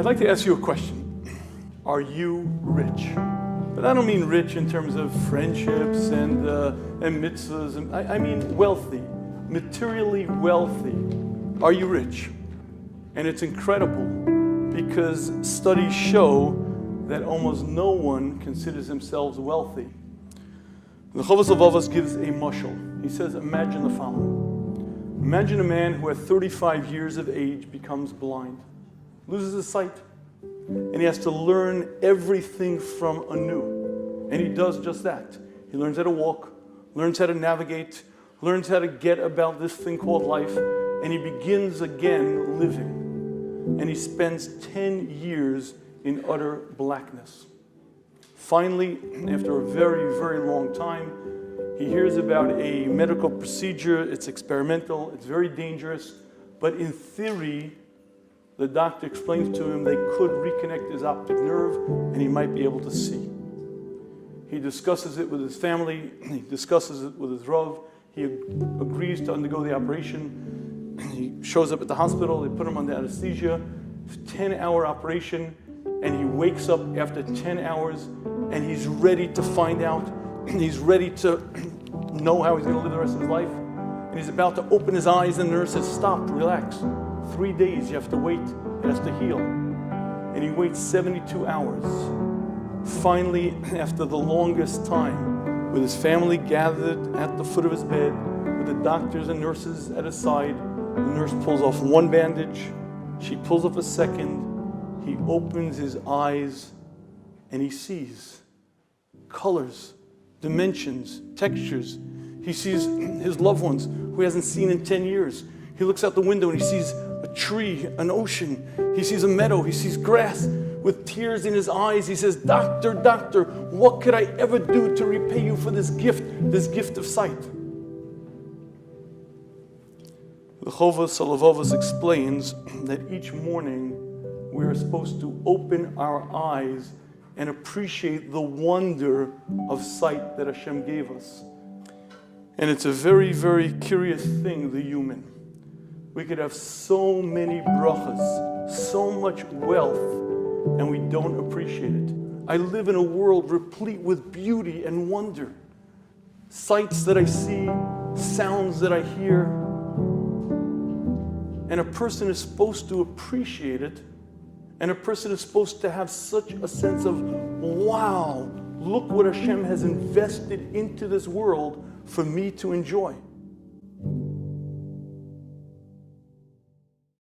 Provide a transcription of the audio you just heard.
I'd like to ask you a question. Are you rich? But I don't mean rich in terms of friendships and mitzvahs. I mean wealthy, materially wealthy. Are you rich? And it's incredible because studies show that almost no one considers themselves wealthy. The Chovos HaLevavos gives a mashal. He says, imagine the following. Imagine a man who at 35 years of age becomes blind, loses his sight, and he has to learn everything from anew. And he does just that. He learns how to walk, learns how to navigate, learns how to get about this thing called life, and he begins again living. And he spends 10 years in utter blackness. Finally, after a very, very long time, he hears about a medical procedure. It's experimental, it's very dangerous, but in theory, the doctor explains to him they could reconnect his optic nerve and he might be able to see. He discusses it with his family, he discusses it with his Rav, he agrees to undergo the operation. He shows up at the hospital, they put him under anesthesia, 10-hour operation, and he wakes up after 10 hours and he's ready to find out, he's ready to know how he's going to live the rest of his life. And he's about to open his eyes and the nurse says, stop, relax. 3 days, you have to wait, it has to heal. And he waits 72 hours. Finally, after the longest time, with his family gathered at the foot of his bed, with the doctors and nurses at his side, the nurse pulls off one bandage, she pulls off a second, he opens his eyes and he sees colors, dimensions, textures. He sees his loved ones who he hasn't seen in 10 years. He looks out the window and he sees a tree, an ocean. He sees a meadow, he sees grass. With tears in his eyes, he says, Doctor, doctor, what could I ever do to repay you for this gift of sight? The Chovos HaLevavos explains that each morning we are supposed to open our eyes and appreciate the wonder of sight that Hashem gave us. And it's a very, very curious thing, the human. We could have so many brachas, so much wealth, and we don't appreciate it. I live in a world replete with beauty and wonder. Sights that I see, sounds that I hear. And a person is supposed to appreciate it, and a person is supposed to have such a sense of, wow, look what Hashem has invested into this world for me to enjoy.